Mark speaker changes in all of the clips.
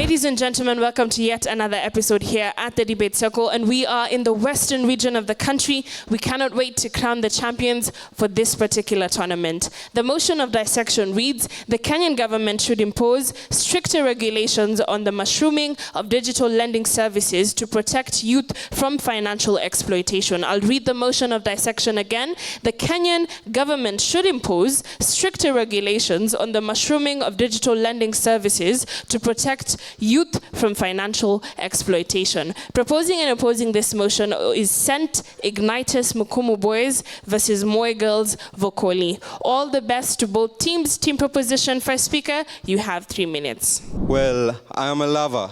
Speaker 1: Ladies and gentlemen, welcome to yet another episode here at the Debate Circle, and we are in the western region of the country. We cannot wait to crown the champions for this particular tournament. The motion of dissection reads, the Kenyan government should impose stricter regulations on the mushrooming of digital lending services to protect youth from financial exploitation. I'll read the motion of dissection again. The Kenyan government should impose stricter regulations on the mushrooming of digital lending services to protect youth from financial exploitation. Proposing and opposing this motion is St. Ignatius Mukumu boys versus Moi girls Vokoli. All the best to both teams. Team proposition, first speaker, you have 3 minutes.
Speaker 2: Well, I am a lover.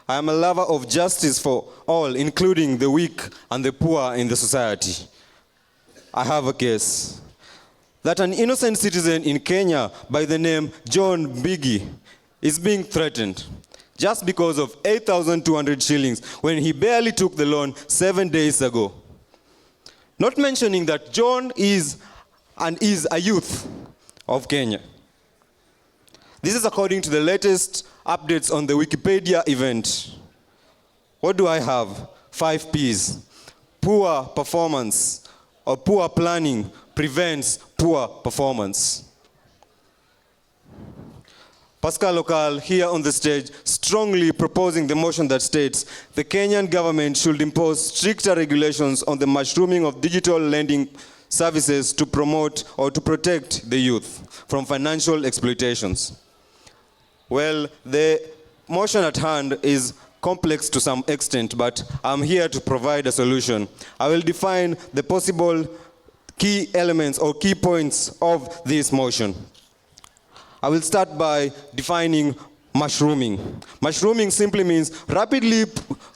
Speaker 2: I am a lover of justice for all, including the weak and the poor in the society. I have a case that an innocent citizen in Kenya by the name John Biggie is being threatened just because of 8,200 shillings when he barely took the loan 7 days ago. Not mentioning that John is a youth of Kenya. This is according to the latest updates on the Wikipedia event. What do I have? 5 P's. Poor performance or poor planning prevents poor performance. Pascal Local, here on the stage, strongly proposing the motion that states the Kenyan government should impose stricter regulations on the mushrooming of digital lending services to promote or to protect the youth from financial exploitations. Well, the motion at hand is complex to some extent, but I'm here to provide a solution. I will define the possible key elements or key points of this motion. I will start by defining mushrooming. Mushrooming simply means rapidly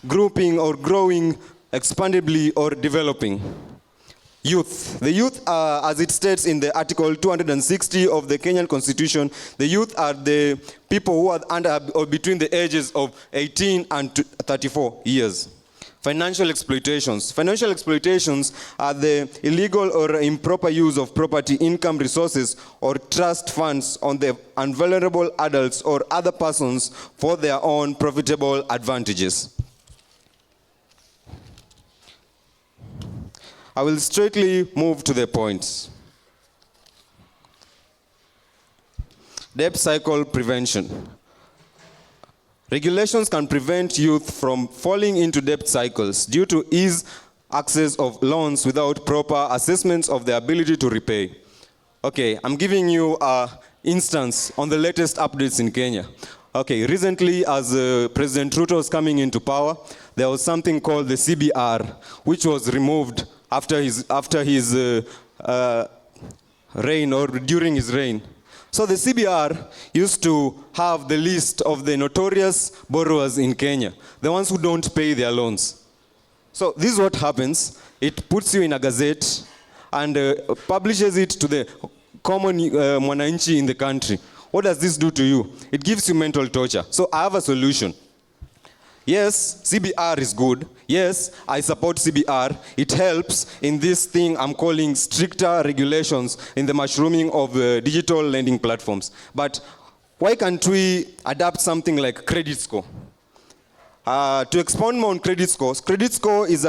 Speaker 2: grouping or growing, expandably or developing. Youth. The youth, as it states in the Article 260 of the Kenyan Constitution, the youth are the people who are under or between the ages of 18 and 34 years. Financial exploitations. Financial exploitations are the illegal or improper use of property, income, resources, or trust funds on vulnerable adults or other persons for their own profitable advantages. I will straightly move to the points. Debt cycle prevention. Regulations can prevent youth from falling into debt cycles due to ease access of loans without proper assessments of their ability to repay. Okay, I'm giving you an instance on the latest updates in Kenya. Okay, recently as President Ruto was coming into power, there was something called the CBR, which was removed after his reign or during his reign. So the CBR used to have the list of the notorious borrowers in Kenya, the ones who don't pay their loans. So this is what happens. It puts you in a gazette and publishes it to the common mwananchi in the country. What does this do to you? It gives you mental torture. So I have a solution. Yes, CBR is good. Yes, I support CBR. It helps in this thing I'm calling stricter regulations in the mushrooming of digital lending platforms. But why can't we adapt something like credit score? To expound more on credit scores, credit score is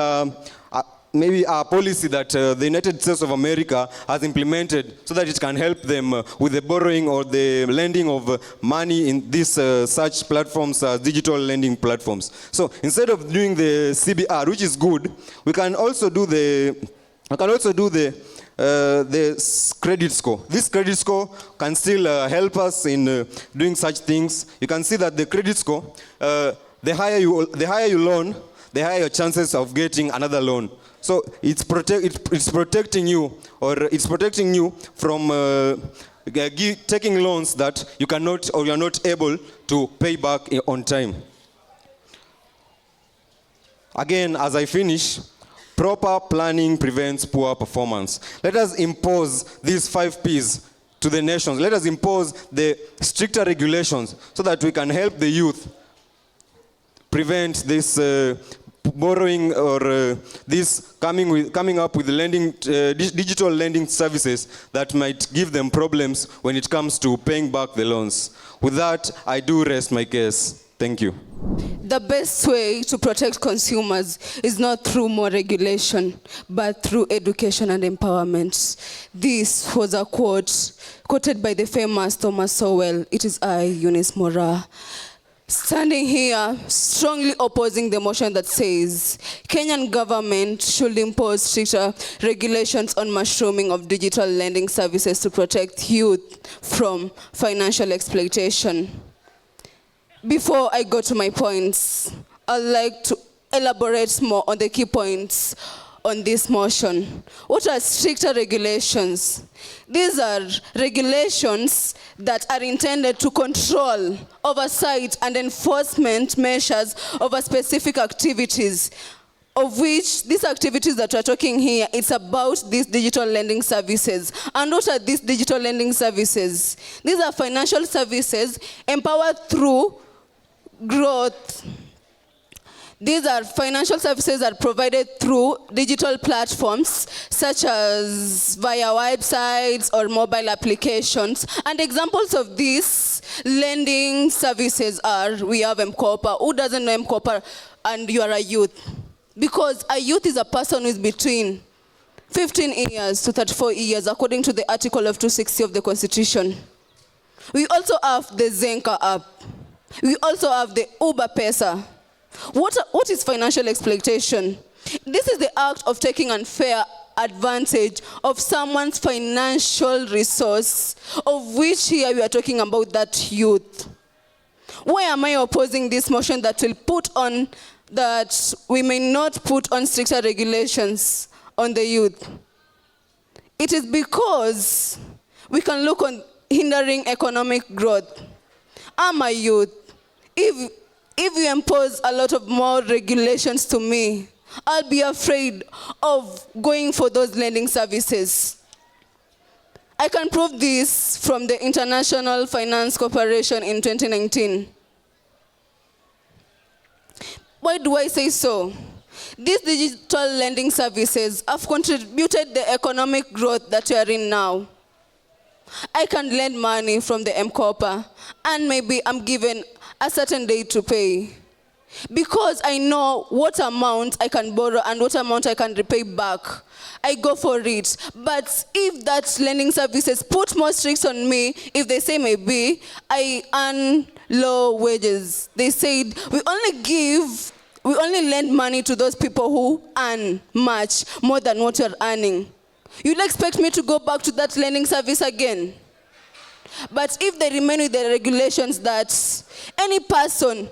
Speaker 2: maybe a policy that the United States of America has implemented so that it can help them with the borrowing or the lending of money in these such platforms as digital lending platforms. So instead of doing the CBR, which is good, we can also do the credit score. This credit score can still help us in doing such things. You can see that the credit score, the higher you loan, the higher your chances of getting another loan. So it's protecting you from taking loans that you cannot or you are not able to pay back on time. Again, as I finish, proper planning prevents poor performance. Let us impose these 5 P's to the nations. Let us impose the stricter regulations so that we can help the youth prevent this borrowing or this coming up with lending, digital lending services that might give them problems when it comes to paying back the loans. With that, I do rest my case. Thank you.
Speaker 3: The best way to protect consumers is not through more regulation, but through education and empowerment. This was a quote quoted by the famous Thomas Sowell. It is I, Eunice Mora, standing here strongly opposing the motion that says Kenyan government should impose stricter regulations on mushrooming of digital lending services to protect youth from financial exploitation. Before I go to my points, I'd like to elaborate more on the key points on this motion. What are stricter regulations? These are regulations that are intended to control, oversight, and enforcement measures over specific activities, of which these activities that we're talking here, it's about these digital lending services. And what are these digital lending services? These are financial services empowered through growth. These are financial services that are provided through digital platforms such as via websites or mobile applications. And examples of these lending services are, we have M-Kopa. Who doesn't know M-Kopa and you are a youth? Because a youth is a person who is between 15 years to 34 years, according to the Article of 260 of the Constitution. We also have the Zenka app. We also have the Uber Pesa. What is financial exploitation? This is the act of taking unfair advantage of someone's financial resource, of which here we are talking about that youth. Why am I opposing this motion that we may not put on stricter regulations on the youth? It is because we can look on hindering economic growth. I'm a youth. If you impose a lot of more regulations to me, I'll be afraid of going for those lending services. I can prove this from the International Finance Corporation in 2019. Why do I say so? These digital lending services have contributed the economic growth that we are in now. I can lend money from the M-Kopa, and maybe I'm given a certain date to pay, because I know what amount I can borrow and what amount I can repay back. I go for it. But if that lending services put more strict on me, if they say maybe I earn low wages, they said we only lend money to those people who earn much more than what you're earning. You'll expect me to go back to that lending service again? But if they remain with the regulations that any person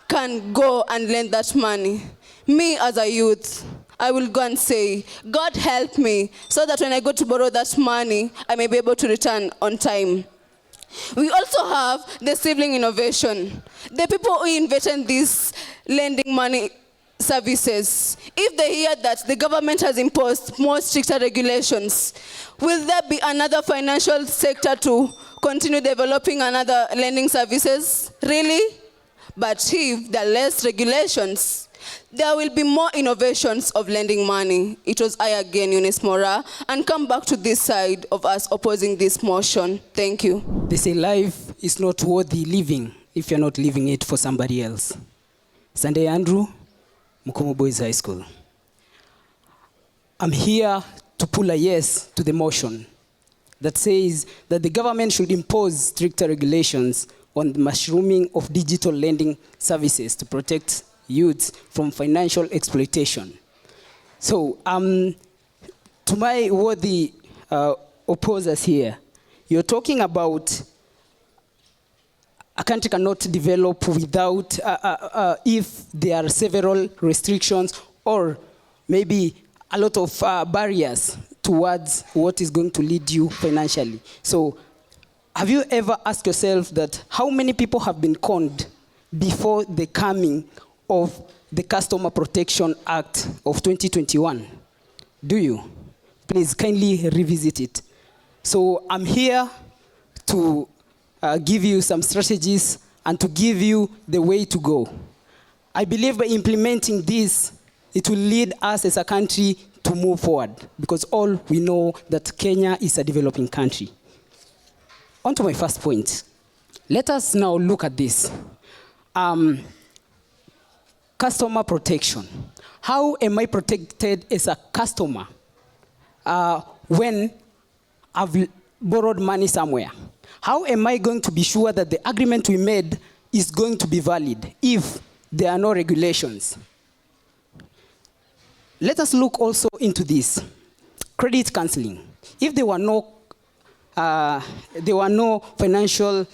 Speaker 3: can go and lend that money, me as a youth, I will go and say, God help me, so that when I go to borrow that money, I may be able to return on time. We also have the sibling innovation. The people who invented these lending money services, if they hear that the government has imposed more stricter regulations, will there be another financial sector to continue developing another lending services? Really? But if there are less regulations, there will be more innovations of lending money. It was I again, Eunice Mora, and come back to this side of us opposing this motion. Thank you.
Speaker 4: They say life is not worthy living if you're not living it for somebody else. Sunday Andrew, Mukumu Boys High School. I'm here to pull a yes to the motion that says that the government should impose stricter regulations on the mushrooming of digital lending services to protect youth from financial exploitation. So, to my worthy opposers here, you're talking about a country cannot develop without, if there are several restrictions or maybe a lot of barriers towards what is going to lead you financially. So, have you ever asked yourself that how many people have been conned before the coming of the Customer Protection Act of 2021? Do you? Please kindly revisit it. So I'm here to give you some strategies and to give you the way to go. I believe by implementing this, it will lead us as a country to move forward, because all we know that Kenya is a developing country. On to my first point. Let us now look at this. Customer protection. How am I protected as a customer when I've borrowed money somewhere? How am I going to be sure that the agreement we made is going to be valid if there are no regulations? Let us look also into this. Credit counseling. If there were no financial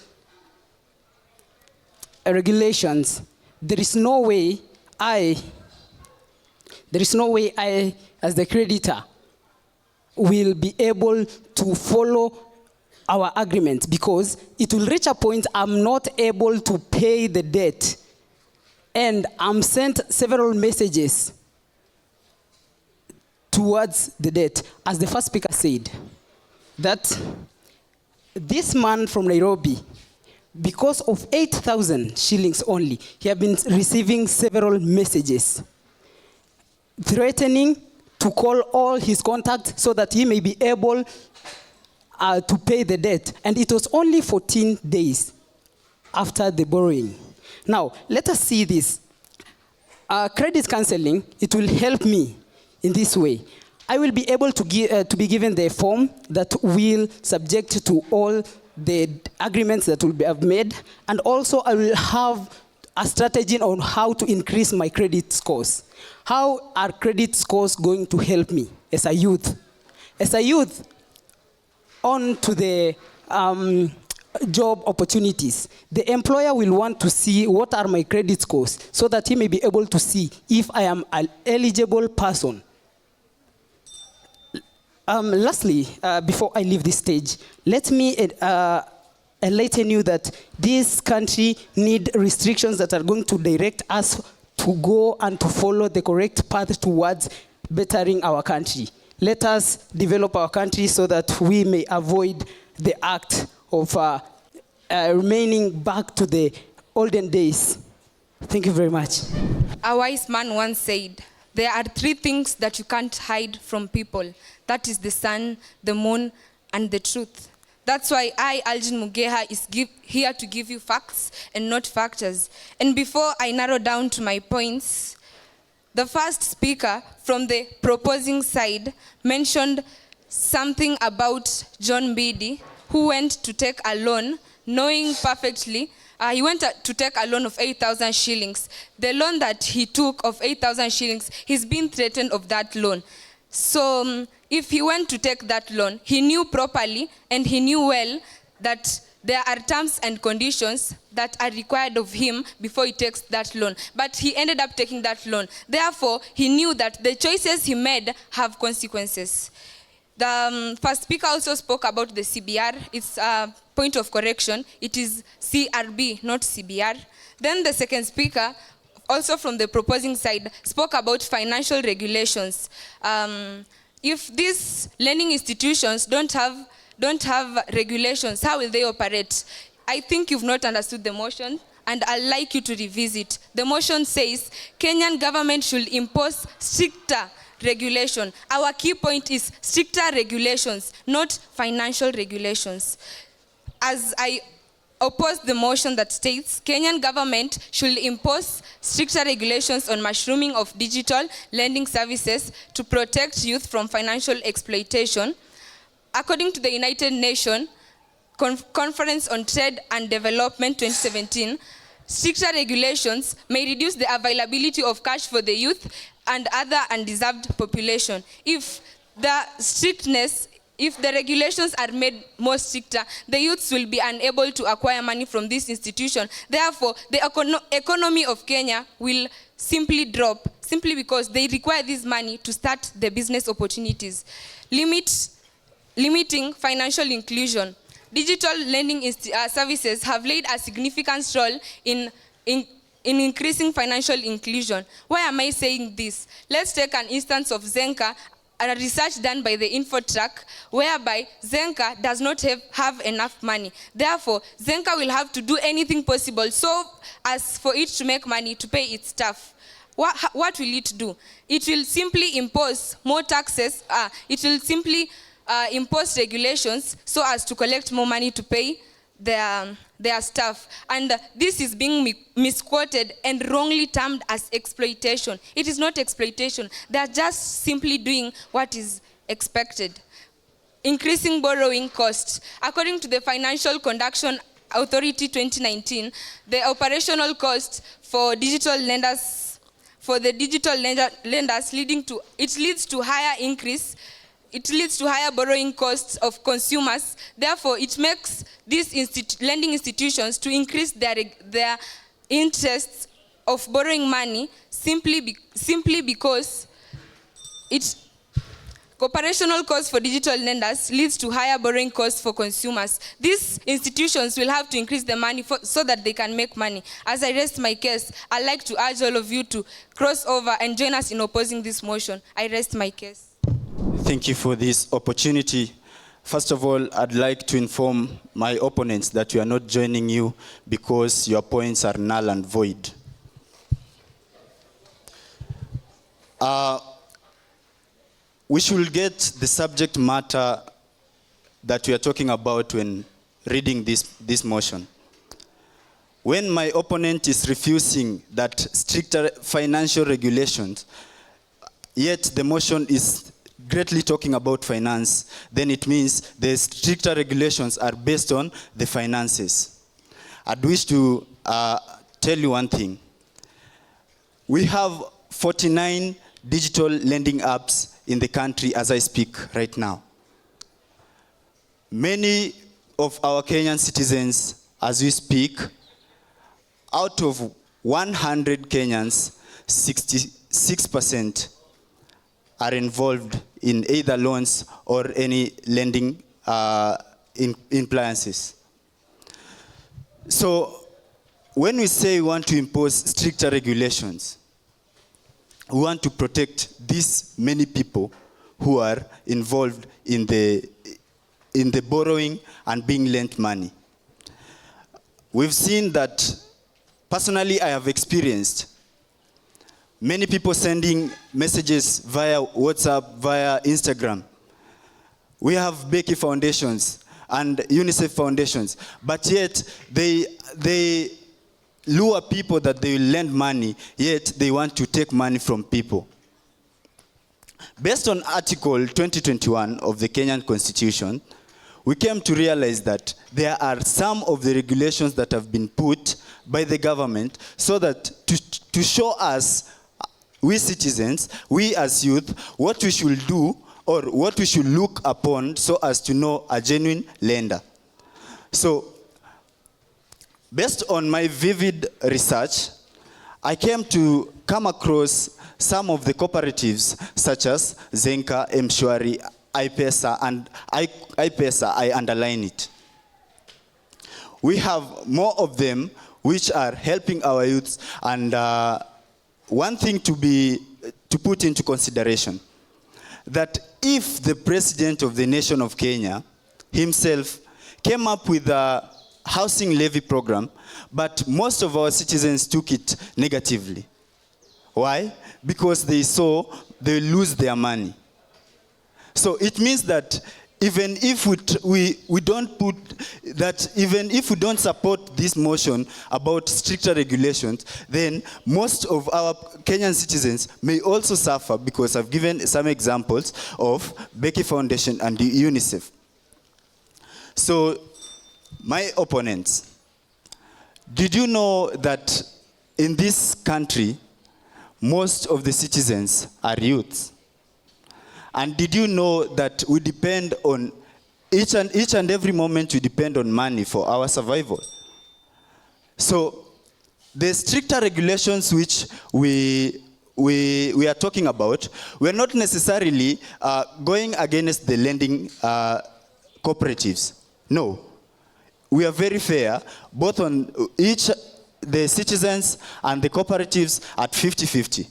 Speaker 4: regulations, there is no way I, as the creditor, will be able to follow our agreement, because it will reach a point I'm not able to pay the debt. And I'm sent several messages towards the debt. As the first speaker said, that this man from Nairobi, because of 8,000 shillings only, he has been receiving several messages threatening to call all his contacts so that he may be able to pay the debt. And it was only 14 days after the borrowing. Now, let us see this. Credit counseling, it will help me in this way. I will be able to be given the form that will subject to all the agreements that will be made, and also I will have a strategy on how to increase my credit scores. How are credit scores going to help me as a youth? As a youth, on to the job opportunities. The employer will want to see what are my credit scores so that he may be able to see if I am an eligible person. Lastly, before I leave this stage, let me enlighten you that this country needs restrictions that are going to direct us to go and to follow the correct path towards bettering our country. Let us develop our country so that we may avoid the act of remaining back to the olden days. Thank you very much.
Speaker 5: A wise man once said, there are 3 things that you can't hide from people. That is the sun, the moon, and the truth. That's why I, Aljin Mugeha, is here to give you facts and not factors. And before I narrow down to my points, the first speaker from the proposing side mentioned something about John Mbidi, who went to take a loan, knowing perfectly he went to take a loan of 8,000 shillings. The loan that he took of 8,000 shillings, he's been threatened of that loan. So if he went to take that loan, he knew properly and he knew well that there are terms and conditions that are required of him before he takes that loan. But he ended up taking that loan. Therefore, he knew that the choices he made have consequences. The first speaker also spoke about the CBR. It's a point of correction. It is CRB, not CBR. Then the second speaker, also from the proposing side, spoke about financial regulations. If these lending institutions don't have regulations, how will they operate? I think you've not understood the motion, and I'd like you to revisit. The motion says Kenyan government should impose stricter regulation. Our key point is stricter regulations, not financial regulations. As I oppose the motion that states Kenyan government should impose stricter regulations on mushrooming of digital lending services to protect youth from financial exploitation. According to the United Nations Conference on Trade and Development 2017, stricter regulations may reduce the availability of cash for the youth and other undeserved population. If the regulations are made more stricter, the youths will be unable to acquire money from this institution. Therefore, the economy of Kenya will simply drop, simply because they require this money to start the business opportunities. Limiting financial inclusion. Digital lending services have played a significant role in increasing financial inclusion. Why am I saying this? Let's take an instance of Zenka, a research done by the Infotrack, whereby Zenka does not have enough money. Therefore, Zenka will have to do anything possible so as for it to make money to pay its staff. What will it do? It will simply impose more taxes. It will simply impose regulations so as to collect more money to pay their staff. And this is being misquoted and wrongly termed as exploitation. It is not exploitation. They are just simply doing what is expected. Increasing borrowing costs. According to the Financial Conduction Authority 2019, the operational cost for digital lenders, leads to higher increase. It leads to higher borrowing costs of consumers. Therefore, it makes these lending institutions to increase their interests of borrowing money simply because operational costs for digital lenders leads to higher borrowing costs for consumers. These institutions will have to increase the money so that they can make money. As I rest my case, I'd like to urge all of you to cross over and join us in opposing this motion. I rest my case.
Speaker 6: Thank you for this opportunity. First of all, I'd like to inform my opponents that we are not joining you because your points are null and void. We should get the subject matter that we are talking about when reading this motion. When my opponent is refusing that stricter financial regulations, yet the motion is greatly talking about finance, then it means the stricter regulations are based on the finances. I'd wish to tell you one thing. We have 49 digital lending apps in the country as I speak right now. Many of our Kenyan citizens, as we speak, out of 100 Kenyans, 66% are involved in either loans or any lending appliances. So when we say we want to impose stricter regulations, we want to protect these many people who are involved in the borrowing and being lent money. We've seen that, personally I have experienced many people sending messages via WhatsApp, via Instagram. We have Becky foundations and UNICEF foundations, but yet they lure people that they will lend money, yet they want to take money from people. Based on Article 2021 of the Kenyan Constitution, we came to realize that there are some of the regulations that have been put by the government so that to show us, we citizens, we as youth, what we should do or what we should look upon so as to know a genuine lender. So, based on my vivid research, I came to come across some of the cooperatives such as Zenka, Mshwari, iPesa, and iPesa, I underline it. We have more of them which are helping our youths, and one thing to put into consideration, that if the president of the nation of Kenya himself came up with a housing levy program, but most of our citizens took it negatively. Why? Because they saw they lose their money. So it means that even if we don't put that, even if we don't support this motion about stricter regulations, then most of our Kenyan citizens may also suffer, because I've given some examples of Becky Foundation and the UNICEF. So, my opponents, did you know that in this country, most of the citizens are youths? And did you know that we depend on, each and every moment we depend on money for our survival? So, the stricter regulations which we are talking about, we're not necessarily going against the lending cooperatives. No. We are very fair, both on the citizens and the cooperatives at 50-50.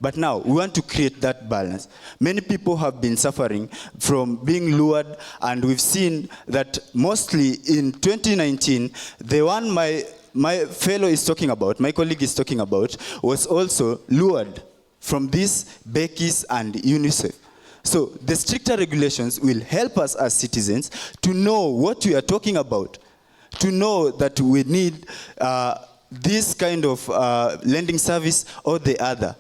Speaker 6: But now, we want to create that balance. Many people have been suffering from being lured, and we've seen that mostly in 2019, the one my fellow is talking about, my colleague is talking about, was also lured from these Becky's and UNICEF. So the stricter regulations will help us as citizens to know what we are talking about, to know that we need this kind of lending service or the other,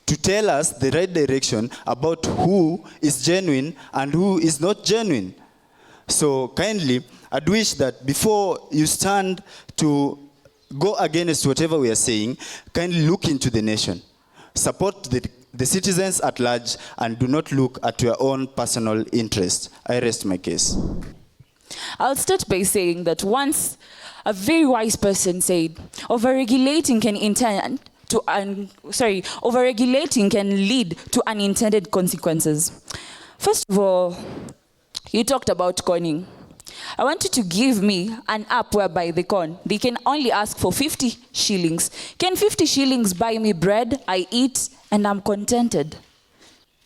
Speaker 6: to tell us the right direction about who is genuine and who is not genuine. So kindly, I'd wish that before you stand to go against whatever we are saying, kindly look into the nation. Support the citizens at large and do not look at your own personal interest. I rest my case.
Speaker 7: I'll start by saying that once a very wise person said, overregulating can lead to unintended consequences. First of all, you talked about conning. I want you to give me an app whereby they can only ask for 50 shillings. Can 50 shillings buy me bread, I eat, and I'm contented?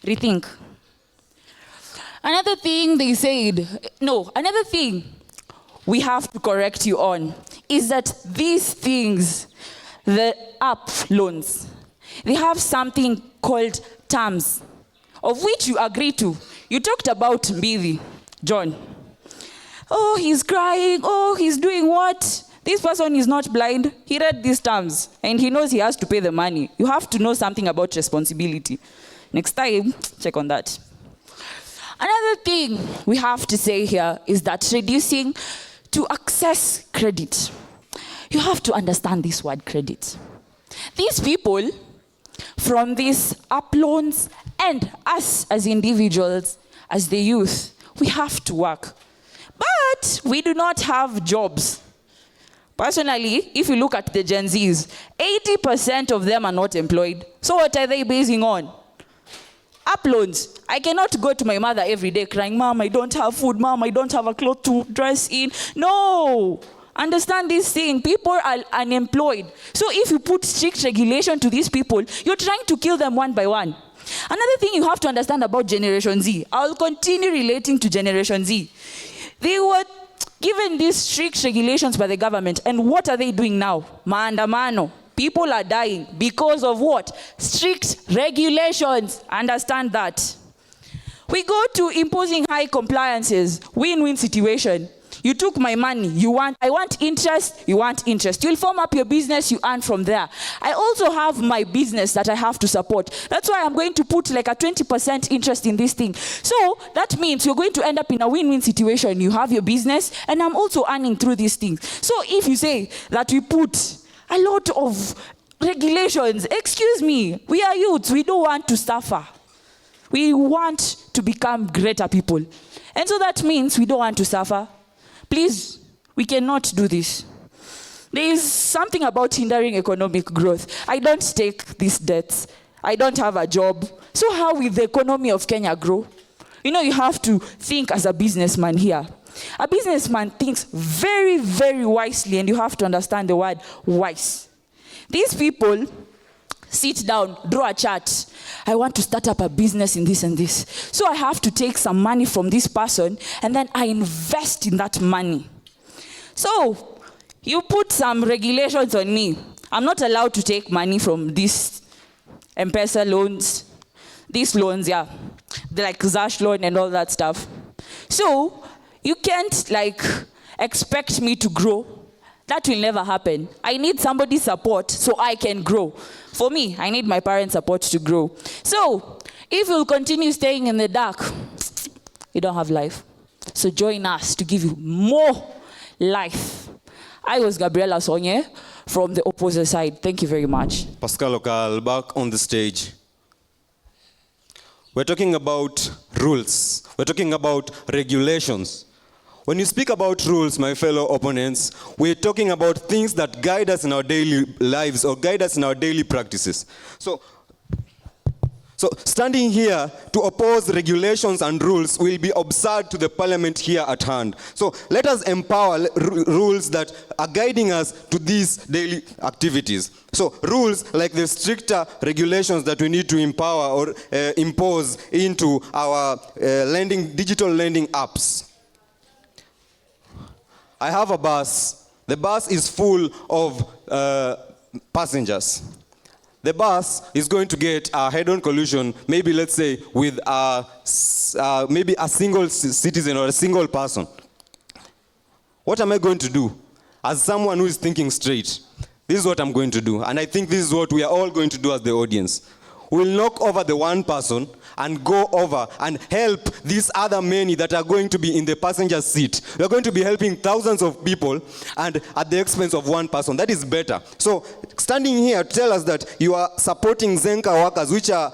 Speaker 7: Rethink. Another thing we have to correct you on is that these things, the app loans, they have something called terms, of which you agree to. You talked about Mbithi, John. Oh, he's crying. Oh, he's doing what? This person is not blind. He read these terms and he knows he has to pay the money. You have to know something about responsibility. Next time, check on that. Another thing we have to say here is that reducing to access credit. You have to understand this word credit. These people from these app loans and us as individuals, as the youth, we have to work. But we do not have jobs. Personally, if you look at the Gen Zs, 80% of them are not employed. So what are they basing on? App loans. I cannot go to my mother every day crying, Mom, I don't have food. Mom, I don't have a cloth to dress in. No. Understand this thing. People are unemployed. So if you put strict regulation to these people, you're trying to kill them one by one. Another thing you have to understand about Generation Z. I'll continue relating to Generation Z. They were given these strict regulations by the government. And what are they doing now? Maandamano. People are dying because of what? Strict regulations. Understand that. We go to imposing high compliances. Win-win situation. You took my money. I want interest. You want interest. You'll form up your business. You earn from there. I also have my business that I have to support. That's why I'm going to put like a 20% interest in this thing. So that means you're going to end up in a win-win situation. You have your business and I'm also earning through these things. So if you say that we put a lot of regulations, excuse me, we are youths. We don't want to suffer. We want to become greater people. And so that means we don't want to suffer. Please, we cannot do this. There is something about hindering economic growth. I don't take these debts. I don't have a job. So how will the economy of Kenya grow? You know, you have to think as a businessman here. A businessman thinks very, very wisely, and you have to understand the word wise. These people sit down, draw a chart. I want to start up a business in this and this. So I have to take some money from this person and then I invest in that money. So you put some regulations on me. I'm not allowed to take money from these M-Pesa loans, these loans, yeah, like Zash loan and all that stuff. So you can't expect me to grow. That will never happen. I need somebody's support so I can grow. For me, I need my parents' support to grow. So, if you'll continue staying in the dark, you don't have life. So join us to give you more life. I was Gabriela Sonye from the opposite side. Thank you very much.
Speaker 2: Pascal Okal, back on the stage. We're talking about rules. We're talking about regulations. When you speak about rules, my fellow opponents, we're talking about things that guide us in our daily lives or guide us in our daily practices. So standing here to oppose regulations and rules will be absurd to the parliament here at hand. So let us empower rules that are guiding us to these daily activities. So rules like the stricter regulations that we need to empower or impose into our digital lending apps. I have a bus. The bus is full of passengers. The bus is going to get a head-on collision, maybe let's say with maybe a single citizen or a single person. What am I going to do? as someone who is thinking straight, this is what I'm going to do. And I think this is what we are all going to do as the audience. We'll knock over the one person and go over and help these other many that are going to be in the passenger seat. We're going to be helping thousands of people and at the expense of one person. That is better. So standing here, tell us that you are supporting Zenka workers, which are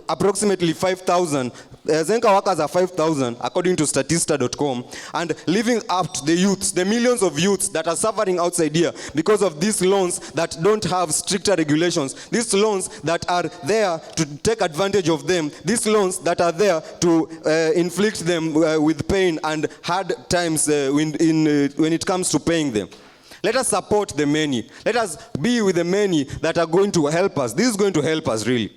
Speaker 2: approximately 5,000. Zenka workers are 5,000 according to Statista.com, and living up to the youths, the millions of youths that are suffering outside here because of these loans that don't have stricter regulations, these loans that are there to take advantage of them, these loans that are there to inflict them with pain and hard times when it comes to paying them. Let us support the many. Let us be with the many that are going to help us. This is going to help us, really.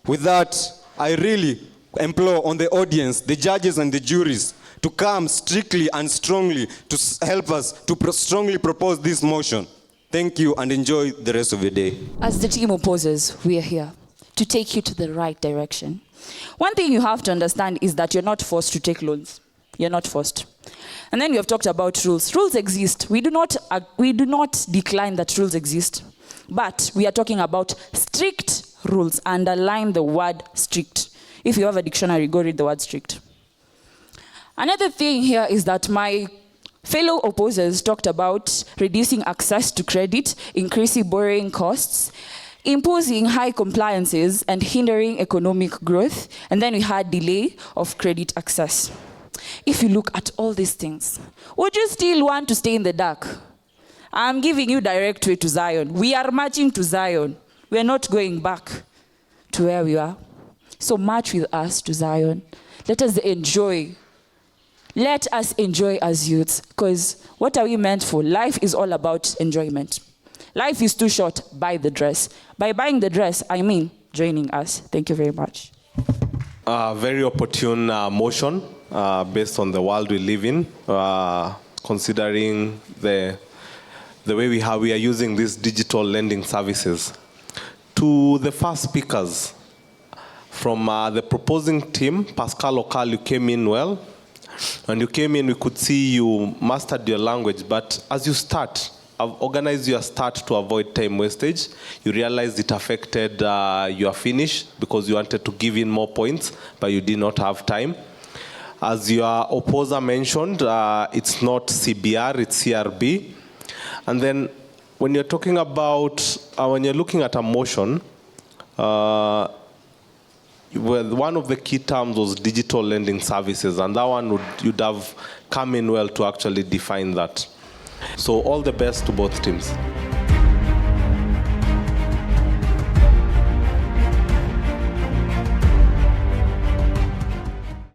Speaker 2: With that, I really implore on the audience, the judges and the juries, to come strictly and strongly to help us to strongly propose this motion. Thank you and enjoy the rest of your day.
Speaker 7: As the team opposes, we are here to take you to the right direction. One thing you have to understand is that you're not forced to take loans. You're not forced. And then you have talked about rules. Rules exist. We do not decline that rules exist. But we are talking about strict rules. Underline the word strict. If you have a dictionary, go read the word strict. Another thing here is that my fellow opposers talked about reducing access to credit, increasing borrowing costs, imposing high compliances, and hindering economic growth. And then we had delay of credit access. If you look at all these things, would you still want to stay in the dark? I'm giving you direct way to Zion. We are marching to Zion. We are not going back to where we are. So march with us to Zion. Let us enjoy. Let us enjoy as youths. Because what are we meant for? Life is all about enjoyment. Life is too short. Buy the dress. By buying the dress, I mean joining us. Thank you very much.
Speaker 8: Very opportune motion based on the world we live in, considering the way we are using these digital lending services. To the first speakers, from the proposing team, Pascal Okal, you came in well. When you came in, we could see you mastered your language, but as you start, I've organized your start to avoid time wastage. You realized it affected your finish because you wanted to give in more points, but you did not have time. As your opposer mentioned, it's not CBR, it's CRB. And then when you're talking about, when you're looking at a motion, one of the key terms was digital lending services, and that one you'd have come in well to actually define that. So all the best to both teams.